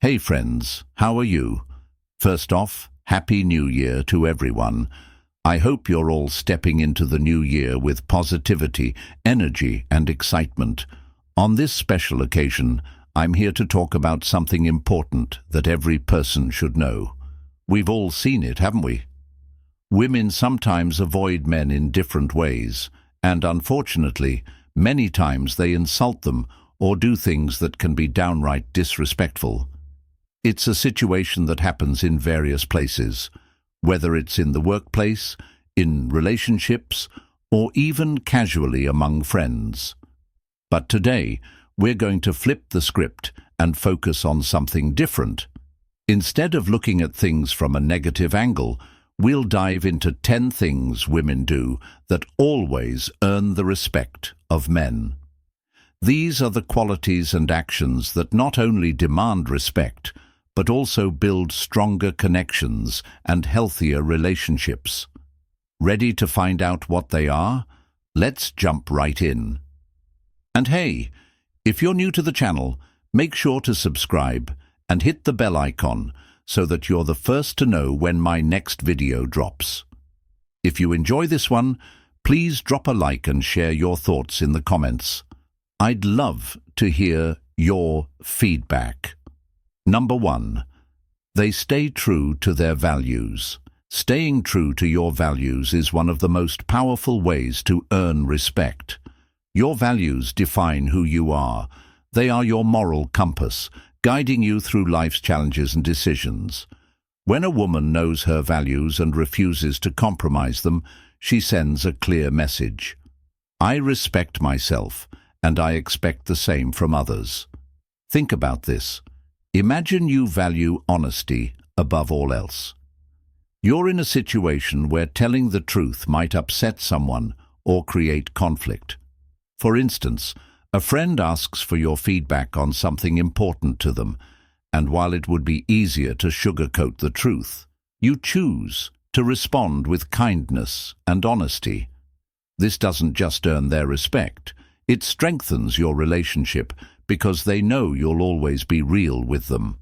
Hey friends, how are you? First off, Happy New Year to everyone. I hope you're all stepping into the new year with positivity, energy and excitement. On this special occasion, I'm here to talk about something important that every person should know. We've all seen it, haven't we? Women sometimes avoid men in different ways, and unfortunately, many times they insult them or do things that can be downright disrespectful. It's a situation that happens in various places, whether it's in the workplace, in relationships, or even casually among friends. But today, we're going to flip the script and focus on something different. Instead of looking at things from a negative angle, we'll dive into 10 things women do that always earn the respect of men. These are the qualities and actions that not only demand respect, but also build stronger connections and healthier relationships. Ready to find out what they are? Let's jump right in. And hey, if you're new to the channel, make sure to subscribe and hit the bell icon so that you're the first to know when my next video drops. If you enjoy this one, please drop a like and share your thoughts in the comments. I'd love to hear your feedback. Number 1. They stay true to their values. Staying true to your values is one of the most powerful ways to earn respect. Your values define who you are. They are your moral compass, guiding you through life's challenges and decisions. When a woman knows her values and refuses to compromise them, she sends a clear message. I respect myself, and I expect the same from others. Think about this. Imagine you value honesty above all else. You're in a situation where telling the truth might upset someone or create conflict. For instance, a friend asks for your feedback on something important to them, and while it would be easier to sugarcoat the truth, you choose to respond with kindness and honesty. This doesn't just earn their respect, it strengthens your relationship because they know you'll always be real with them.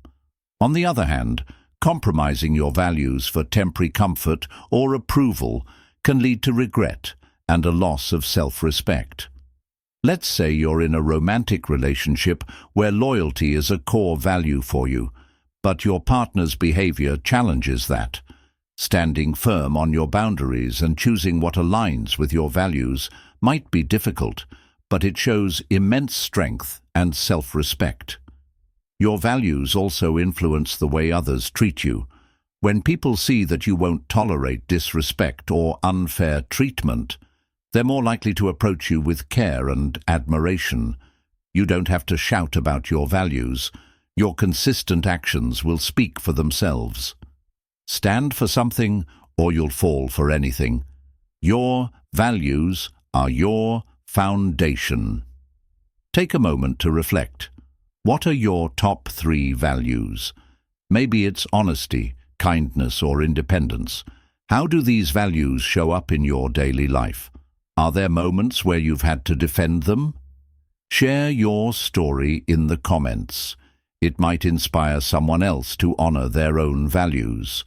On the other hand, compromising your values for temporary comfort or approval can lead to regret and a loss of self-respect. Let's say you're in a romantic relationship where loyalty is a core value for you, but your partner's behavior challenges that. Standing firm on your boundaries and choosing what aligns with your values might be difficult, but it shows immense strength and self-respect. Your values also influence the way others treat you. When people see that you won't tolerate disrespect or unfair treatment, they're more likely to approach you with care and admiration. You don't have to shout about your values. Your consistent actions will speak for themselves. Stand for something or you'll fall for anything. Your values are your foundation. Take a moment to reflect. What are your top 3 values? Maybe it's honesty, kindness, or independence. How do these values show up in your daily life? Are there moments where you've had to defend them? Share your story in the comments. It might inspire someone else to honor their own values.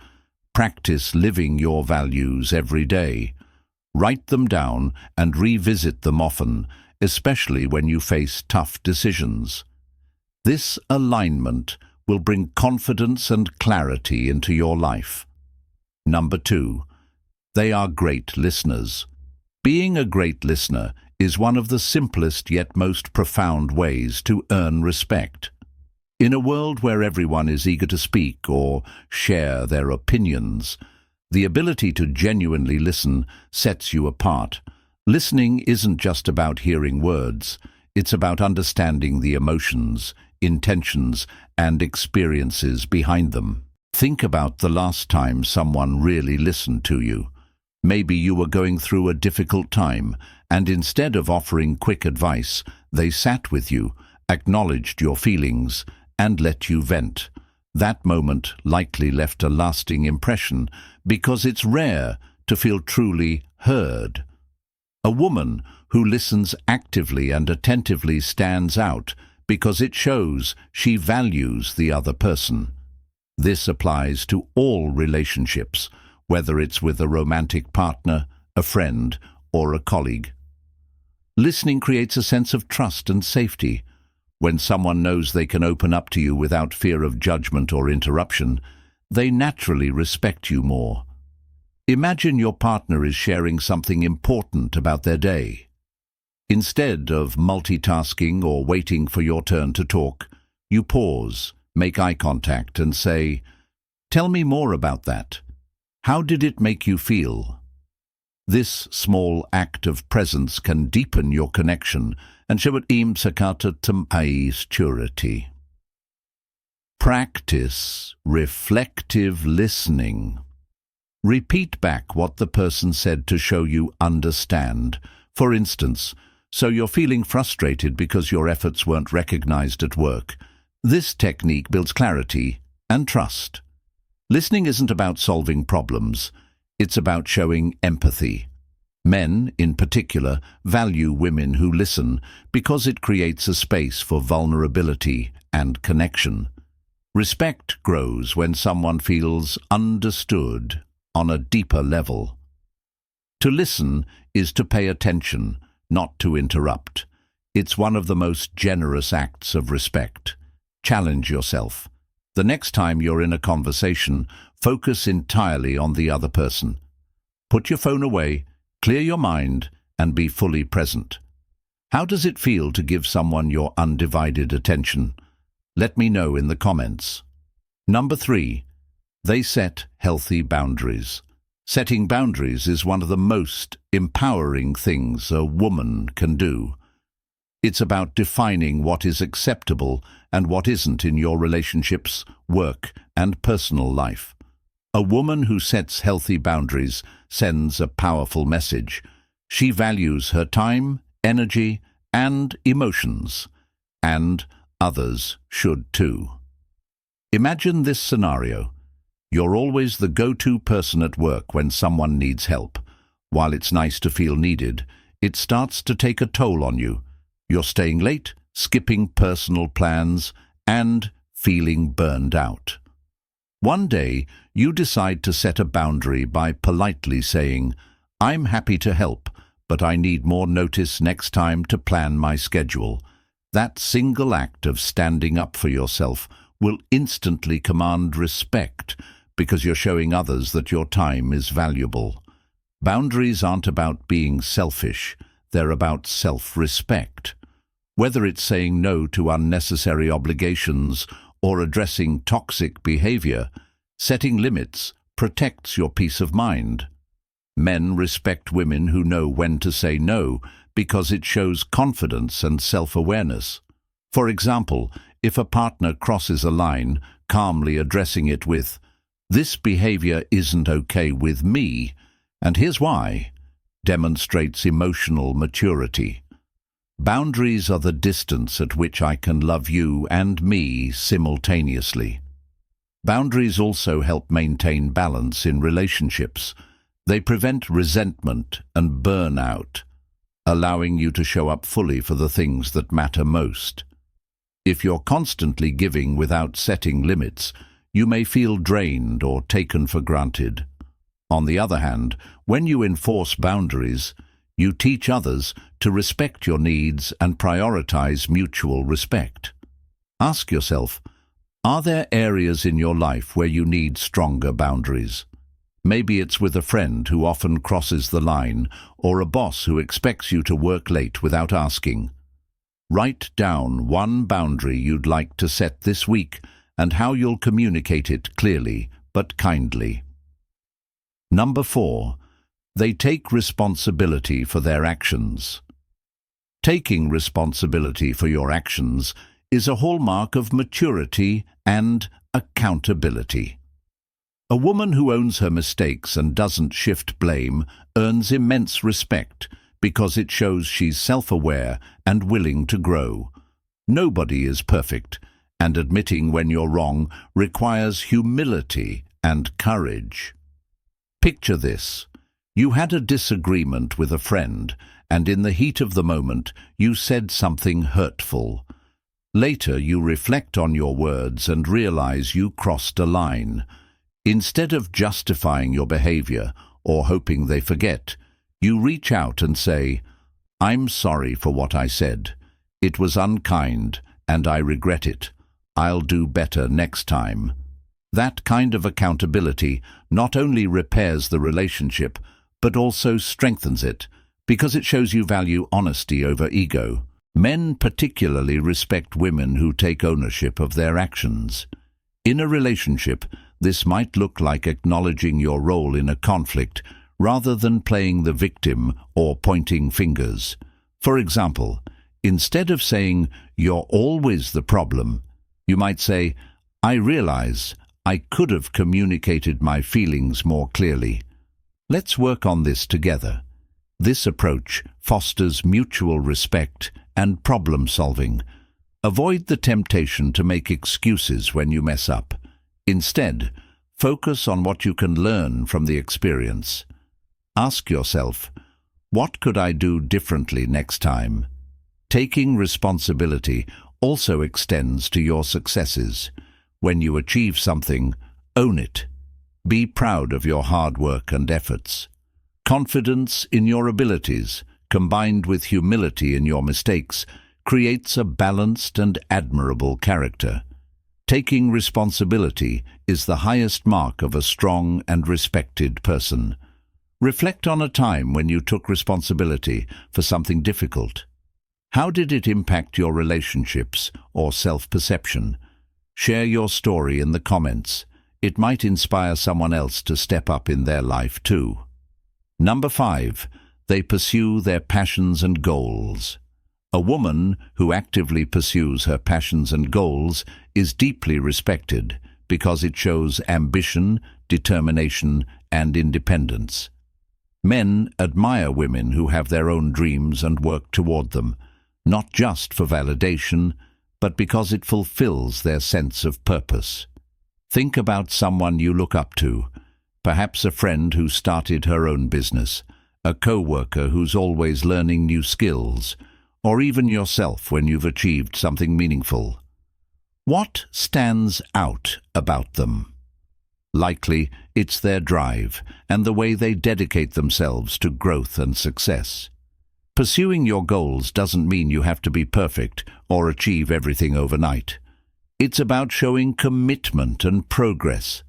Practice living your values every day. Write them down and revisit them often, especially when you face tough decisions. This alignment will bring confidence and clarity into your life. Number 2. They are great listeners. Being a great listener is one of the simplest yet most profound ways to earn respect. In a world where everyone is eager to speak or share their opinions, the ability to genuinely listen sets you apart. Listening isn't just about hearing words, it's about understanding the emotions, intentions, and experiences behind them. Think about the last time someone really listened to you. Maybe you were going through a difficult time, and instead of offering quick advice, they sat with you, acknowledged your feelings, and let you vent. That moment likely left a lasting impression because it's rare to feel truly heard. A woman who listens actively and attentively stands out because it shows she values the other person. This applies to all relationships, whether it's with a romantic partner, a friend, or a colleague. Listening creates a sense of trust and safety. When someone knows they can open up to you without fear of judgment or interruption, they naturally respect you more. Imagine your partner is sharing something important about their day. Instead of multitasking or waiting for your turn to talk, you pause, make eye contact, and say, "Tell me more about that. How did it make you feel?" This small act of presence can deepen your connection and show it sakata surety. Practice reflective listening. Repeat back what the person said to show you understand. For instance, so you're feeling frustrated because your efforts weren't recognized at work. This technique builds clarity and trust. Listening isn't about solving problems. It's about showing empathy. Men, in particular, value women who listen because it creates a space for vulnerability and connection. Respect grows when someone feels understood on a deeper level. To listen is to pay attention, not to interrupt. It's one of the most generous acts of respect. Challenge yourself. The next time you're in a conversation, focus entirely on the other person. Put your phone away, clear your mind, and be fully present. How does it feel to give someone your undivided attention? Let me know in the comments. Number 3. They set healthy boundaries. Setting boundaries is one of the most empowering things a woman can do. It's about defining what is acceptable and what isn't in your relationships, work, and personal life. A woman who sets healthy boundaries sends a powerful message. She values her time, energy, and emotions, and others should too. Imagine this scenario. You're always the go-to person at work when someone needs help. While it's nice to feel needed, it starts to take a toll on you. You're staying late, skipping personal plans, and feeling burned out. One day, you decide to set a boundary by politely saying, "I'm happy to help, but I need more notice next time to plan my schedule." That single act of standing up for yourself will instantly command respect because you're showing others that your time is valuable. Boundaries aren't about being selfish, they're about self-respect. Whether it's saying no to unnecessary obligations or addressing toxic behavior, setting limits protects your peace of mind. Men respect women who know when to say no because it shows confidence and self-awareness. For example, if a partner crosses a line, calmly addressing it with, "This behavior isn't okay with me, and here's why," demonstrates emotional maturity. Boundaries are the distance at which I can love you and me simultaneously. Boundaries also help maintain balance in relationships. They prevent resentment and burnout, allowing you to show up fully for the things that matter most. If you're constantly giving without setting limits, you may feel drained or taken for granted. On the other hand, when you enforce boundaries, you teach others to respect your needs and prioritize mutual respect. Ask yourself, are there areas in your life where you need stronger boundaries? Maybe it's with a friend who often crosses the line, or a boss who expects you to work late without asking. Write down one boundary you'd like to set this week and how you'll communicate it clearly but kindly. Number 4. They take responsibility for their actions. Taking responsibility for your actions is a hallmark of maturity and accountability. A woman who owns her mistakes and doesn't shift blame earns immense respect because it shows she's self-aware and willing to grow. Nobody is perfect, and admitting when you're wrong requires humility and courage. Picture this. You had a disagreement with a friend, and in the heat of the moment, you said something hurtful. Later, you reflect on your words and realize you crossed a line. Instead of justifying your behavior or hoping they forget, you reach out and say, "I'm sorry for what I said. It was unkind, and I regret it. I'll do better next time." That kind of accountability not only repairs the relationship, but also strengthens it, because it shows you value honesty over ego. Men particularly respect women who take ownership of their actions. In a relationship, this might look like acknowledging your role in a conflict rather than playing the victim or pointing fingers. For example, instead of saying, "You're always the problem," you might say, "I realize I could have communicated my feelings more clearly. Let's work on this together." This approach fosters mutual respect and problem-solving. Avoid the temptation to make excuses when you mess up. Instead, focus on what you can learn from the experience. Ask yourself, what could I do differently next time? Taking responsibility also extends to your successes. When you achieve something, own it. Be proud of your hard work and efforts. Confidence in your abilities, combined with humility in your mistakes, creates a balanced and admirable character. Taking responsibility is the highest mark of a strong and respected person. Reflect on a time when you took responsibility for something difficult. How did it impact your relationships or self-perception? Share your story in the comments. It might inspire someone else to step up in their life too. Number 5. They pursue their passions and goals. A woman who actively pursues her passions and goals is deeply respected because it shows ambition, determination, and independence. Men admire women who have their own dreams and work toward them, not just for validation, but because it fulfills their sense of purpose. Think about someone you look up to, perhaps a friend who started her own business, a co-worker who's always learning new skills, or even yourself when you've achieved something meaningful. What stands out about them? Likely, it's their drive and the way they dedicate themselves to growth and success. Pursuing your goals doesn't mean you have to be perfect or achieve everything overnight. It's about showing commitment and progress.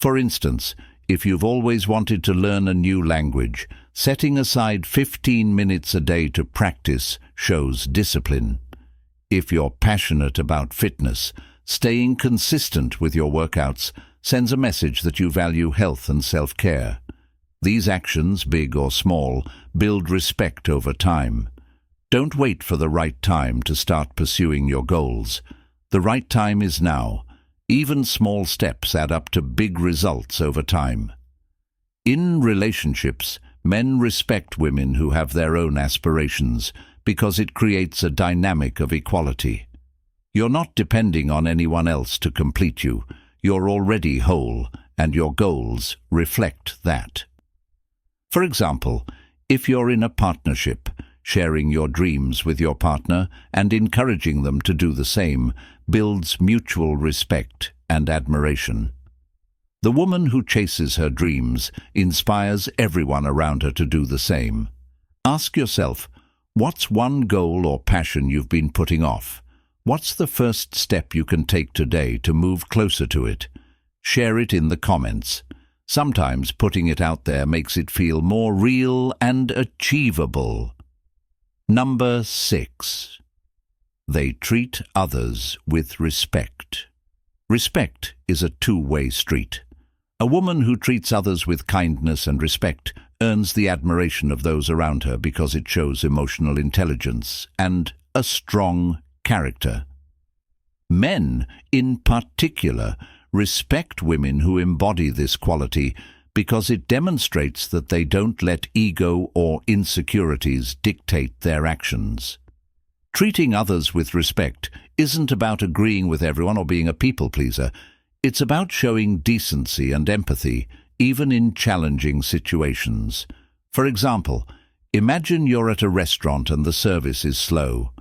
For instance, if you've always wanted to learn a new language, setting aside 15 minutes a day to practice shows discipline. If you're passionate about fitness, staying consistent with your workouts sends a message that you value health and self-care. These actions, big or small, build respect over time. Don't wait for the right time to start pursuing your goals. The right time is now. Even small steps add up to big results over time. In relationships, men respect women who have their own aspirations because it creates a dynamic of equality. You're not depending on anyone else to complete you. You're already whole, and your goals reflect that. For example, if you're in a partnership, sharing your dreams with your partner and encouraging them to do the same builds mutual respect and admiration. The woman who chases her dreams inspires everyone around her to do the same. Ask yourself, what's one goal or passion you've been putting off? What's the first step you can take today to move closer to it? Share it in the comments. Sometimes putting it out there makes it feel more real and achievable. Number 6. They treat others with respect. Respect is a two-way street. A woman who treats others with kindness and respect earns the admiration of those around her because it shows emotional intelligence and a strong character. Men, in particular, respect women who embody this quality because it demonstrates that they don't let ego or insecurities dictate their actions. Treating others with respect isn't about agreeing with everyone or being a people-pleaser. It's about showing decency and empathy, even in challenging situations. For example, imagine you're at a restaurant and the service is slow.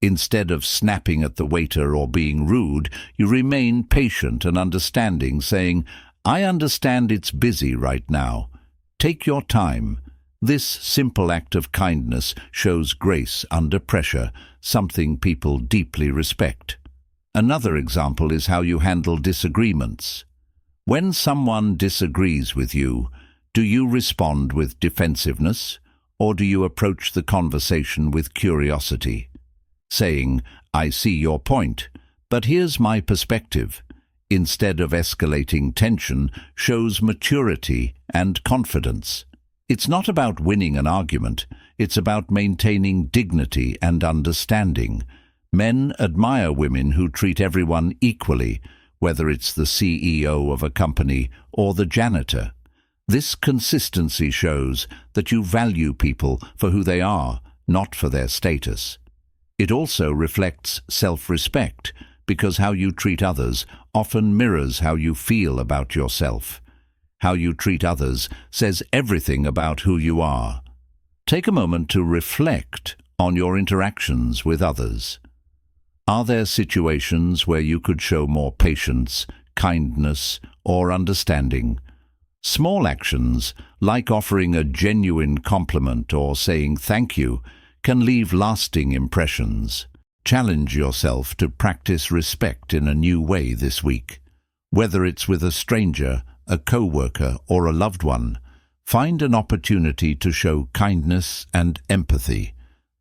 Instead of snapping at the waiter or being rude, you remain patient and understanding, saying, "I understand it's busy right now. Take your time." This simple act of kindness shows grace under pressure, something people deeply respect. Another example is how you handle disagreements. When someone disagrees with you, do you respond with defensiveness, or do you approach the conversation with curiosity? Saying, "I see your point, but here's my perspective," instead of escalating tension, shows maturity and confidence. It's not about winning an argument, it's about maintaining dignity and understanding. Men admire women who treat everyone equally, whether it's the CEO of a company or the janitor. This consistency shows that you value people for who they are, not for their status. It also reflects self-respect, because how you treat others often mirrors how you feel about yourself. How you treat others says everything about who you are. Take a moment to reflect on your interactions with others. Are there situations where you could show more patience, kindness, or understanding? Small actions, like offering a genuine compliment or saying thank you, can leave lasting impressions. Challenge yourself to practice respect in a new way this week. Whether it's with a stranger, a co-worker, or a loved one, find an opportunity to show kindness and empathy.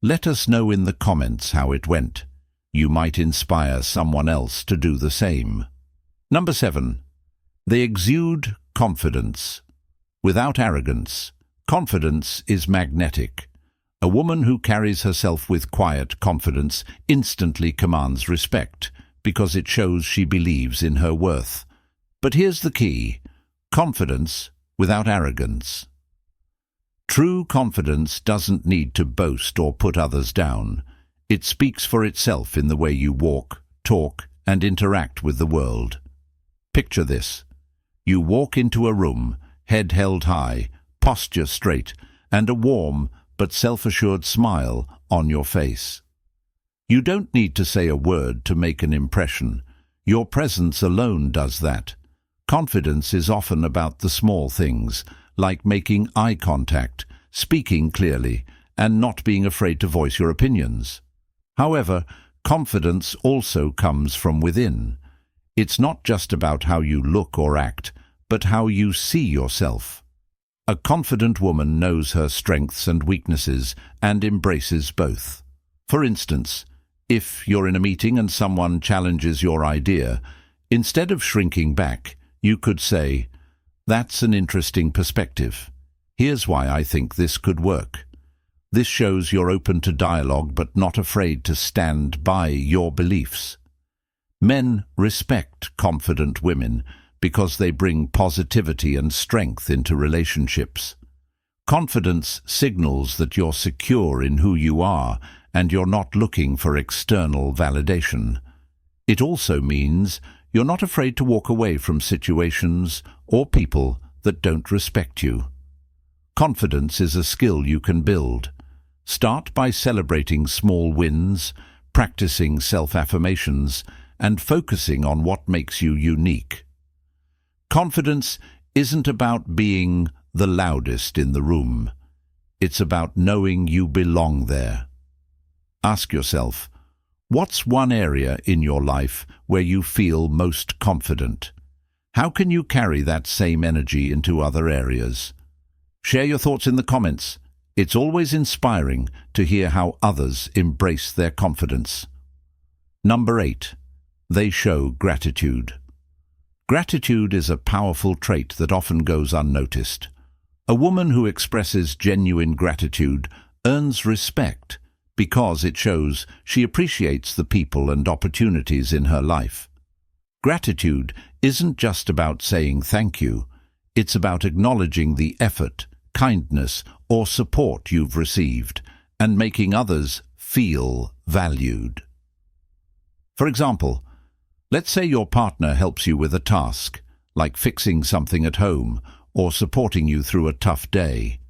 Let us know in the comments how it went. You might inspire someone else to do the same. Number 7. They exude confidence. Without arrogance, confidence is magnetic. A woman who carries herself with quiet confidence instantly commands respect, because it shows she believes in her worth. But here's the key: confidence without arrogance. True confidence doesn't need to boast or put others down. It speaks for itself in the way you walk, talk, and interact with the world. Picture this. You walk into a room, head held high, posture straight, and a warm but self-assured smile on your face. You don't need to say a word to make an impression. Your presence alone does that. Confidence is often about the small things, like making eye contact, speaking clearly, and not being afraid to voice your opinions. However, confidence also comes from within. It's not just about how you look or act, but how you see yourself. A confident woman knows her strengths and weaknesses and embraces both. For instance, if you're in a meeting and someone challenges your idea, instead of shrinking back, you could say, "That's an interesting perspective. Here's why I think this could work." This shows you're open to dialogue but not afraid to stand by your beliefs. Men respect confident women because they bring positivity and strength into relationships. Confidence signals that you're secure in who you are and you're not looking for external validation. It also means you're not afraid to walk away from situations or people that don't respect you. Confidence is a skill you can build. Start by celebrating small wins, practicing self-affirmations, and focusing on what makes you unique. Confidence isn't about being the loudest in the room. It's about knowing you belong there. Ask yourself, what's one area in your life where you feel most confident? How can you carry that same energy into other areas? Share your thoughts in the comments. It's always inspiring to hear how others embrace their confidence. Number 8. They show gratitude. Gratitude is a powerful trait that often goes unnoticed. A woman who expresses genuine gratitude earns respect because it shows she appreciates the people and opportunities in her life. Gratitude isn't just about saying thank you. It's about acknowledging the effort, kindness, or support you've received and making others feel valued. For example, let's say your partner helps you with a task, like fixing something at home or supporting you through a tough day.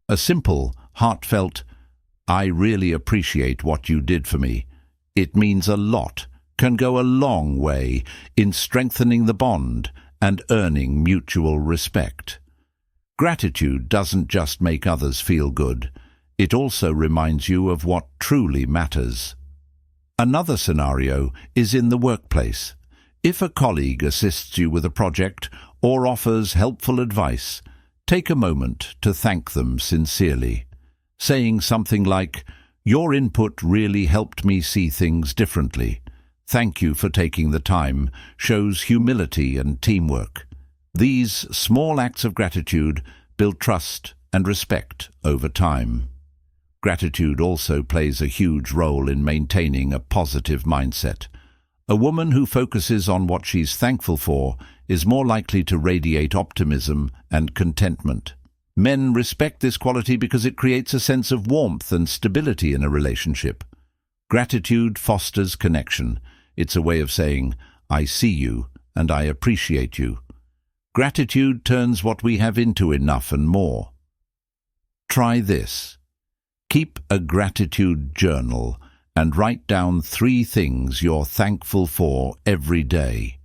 A simple, heartfelt, "I really appreciate what you did for me," It means a lot, can go a long way in strengthening the bond and earning mutual respect. Gratitude doesn't just make others feel good, it also reminds you of what truly matters. Another scenario is in the workplace. If a colleague assists you with a project or offers helpful advice, take a moment to thank them sincerely. Saying something like, "Your input really helped me see things differently. Thank you for taking the time," shows humility and teamwork. These small acts of gratitude build trust and respect over time. Gratitude also plays a huge role in maintaining a positive mindset. A woman who focuses on what she's thankful for is more likely to radiate optimism and contentment. Men respect this quality because it creates a sense of warmth and stability in a relationship. Gratitude fosters connection. It's a way of saying, "I see you and I appreciate you." Gratitude turns what we have into enough and more. Try this. Keep a gratitude journal and write down 3 things you're thankful for every day.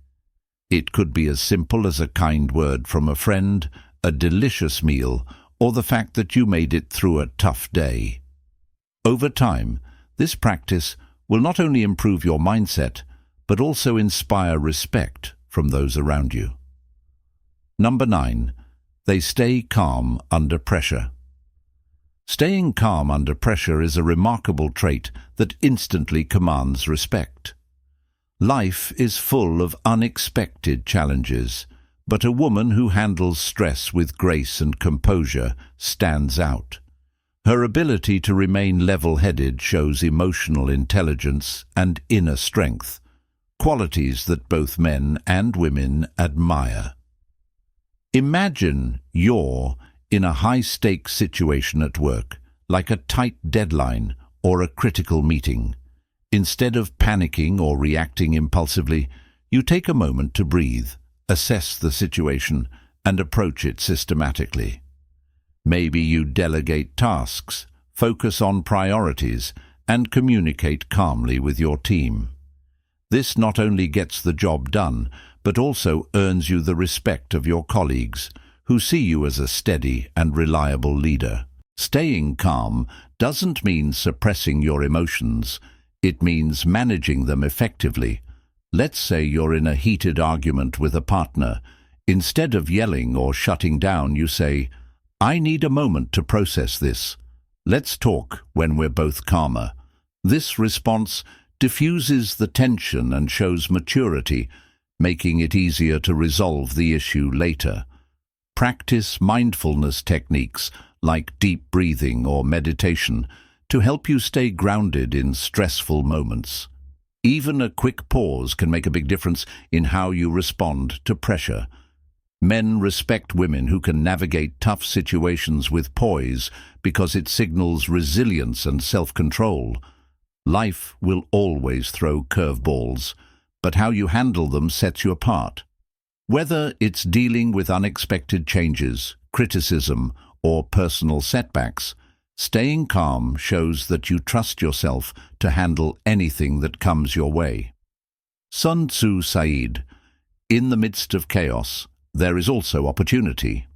It could be as simple as a kind word from a friend, a delicious meal, or the fact that you made it through a tough day. Over time, this practice will not only improve your mindset, but also inspire respect from those around you. Number 9. They stay calm under pressure. Staying calm under pressure is a remarkable trait that instantly commands respect. Life is full of unexpected challenges, but a woman who handles stress with grace and composure stands out. Her ability to remain level-headed shows emotional intelligence and inner strength, qualities that both men and women admire. Imagine you're in a high-stakes situation at work, like a tight deadline or a critical meeting. Instead of panicking or reacting impulsively, you take a moment to breathe, assess the situation, and approach it systematically. Maybe you delegate tasks, focus on priorities, and communicate calmly with your team. This not only gets the job done, but also earns you the respect of your colleagues, who see you as a steady and reliable leader. Staying calm doesn't mean suppressing your emotions. It means managing them effectively. Let's say you're in a heated argument with a partner. Instead of yelling or shutting down, you say, "I need a moment to process this. Let's talk when we're both calmer." This response diffuses the tension and shows maturity, making it easier to resolve the issue later. Practice mindfulness techniques like deep breathing or meditation to help you stay grounded in stressful moments. Even a quick pause can make a big difference in how you respond to pressure. Men respect women who can navigate tough situations with poise because it signals resilience and self-control. Life will always throw curveballs, but how you handle them sets you apart. Whether it's dealing with unexpected changes, criticism, or personal setbacks, staying calm shows that you trust yourself to handle anything that comes your way. Sun Tzu said, "In the midst of chaos, there is also opportunity."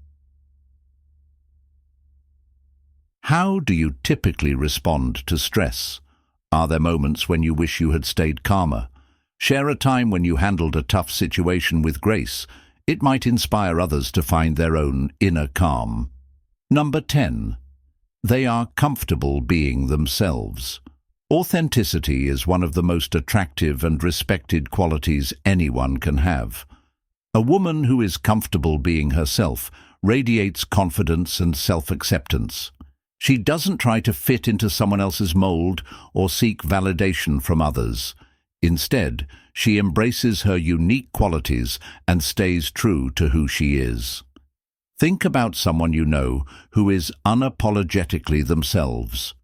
How do you typically respond to stress? Are there moments when you wish you had stayed calmer? Share a time when you handled a tough situation with grace. It might inspire others to find their own inner calm. Number 10. They are comfortable being themselves. Authenticity is one of the most attractive and respected qualities anyone can have. A woman who is comfortable being herself radiates confidence and self-acceptance. She doesn't try to fit into someone else's mold or seek validation from others. Instead, she embraces her unique qualities and stays true to who she is. Think about someone you know who is unapologetically themselves.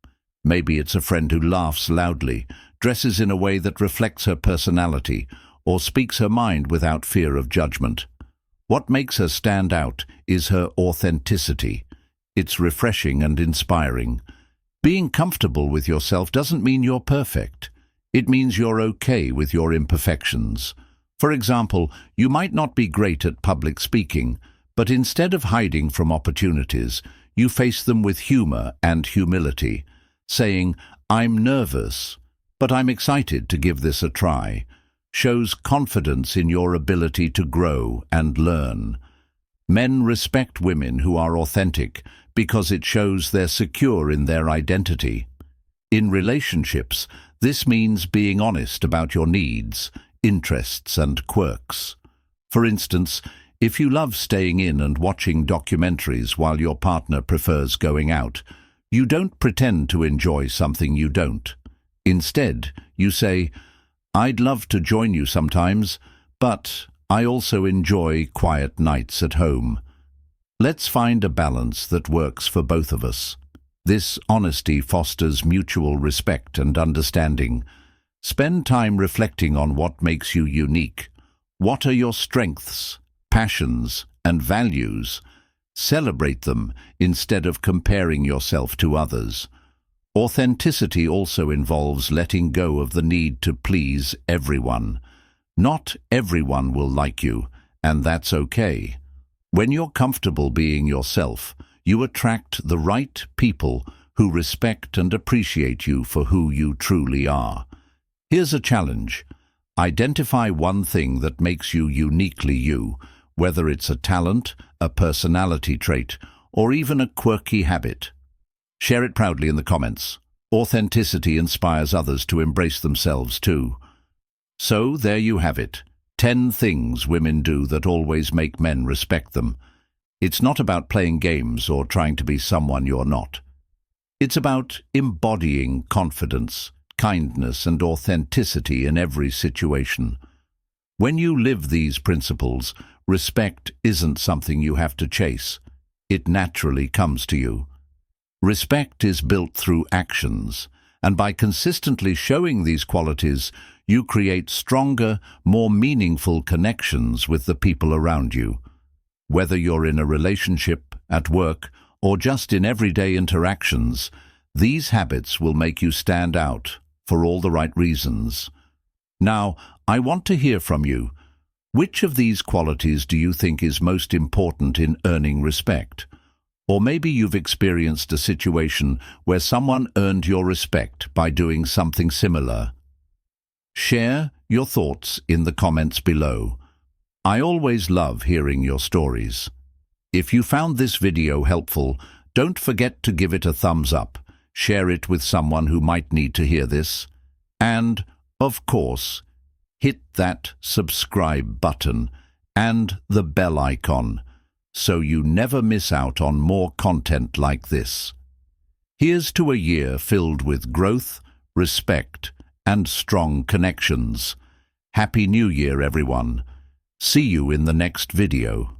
Maybe it's a friend who laughs loudly, dresses in a way that reflects her personality, or speaks her mind without fear of judgment. What makes her stand out is her authenticity. It's refreshing and inspiring. Being comfortable with yourself doesn't mean you're perfect. It means you're okay with your imperfections. For example, you might not be great at public speaking, but instead of hiding from opportunities, you face them with humor and humility, saying, "I'm nervous, but I'm excited to give this a try," shows confidence in your ability to grow and learn. Men respect women who are authentic because it shows they're secure in their identity. In relationships, this means being honest about your needs, interests, and quirks. For instance, if you love staying in and watching documentaries while your partner prefers going out, you don't pretend to enjoy something you don't. Instead, you say, "I'd love to join you sometimes, but I also enjoy quiet nights at home." Let's find a balance that works for both of us. This honesty fosters mutual respect and understanding. Spend time reflecting on what makes you unique. What are your strengths, passions, and values? Celebrate them instead of comparing yourself to others. Authenticity also involves letting go of the need to please everyone. Not everyone will like you, and that's okay. When you're comfortable being yourself, you attract the right people who respect and appreciate you for who you truly are. Here's a challenge. Identify one thing that makes you uniquely you, whether it's a talent, a personality trait, or even a quirky habit. Share it proudly in the comments. Authenticity inspires others to embrace themselves too. So there you have it. 10 things women do that always make men respect them. It's not about playing games or trying to be someone you're not. It's about embodying confidence, kindness, and authenticity in every situation. When you live these principles, respect isn't something you have to chase. It naturally comes to you. Respect is built through actions, and by consistently showing these qualities, you create stronger, more meaningful connections with the people around you. Whether you're in a relationship, at work, or just in everyday interactions, these habits will make you stand out for all the right reasons. Now, I want to hear from you. Which of these qualities do you think is most important in earning respect? Or maybe you've experienced a situation where someone earned your respect by doing something similar. Share your thoughts in the comments below. I always love hearing your stories. If you found this video helpful, don't forget to give it a thumbs up, share it with someone who might need to hear this, and, of course, hit that subscribe button and the bell icon so you never miss out on more content like this. Here's to a year filled with growth, respect, and strong connections. Happy New Year, everyone. See you in the next video.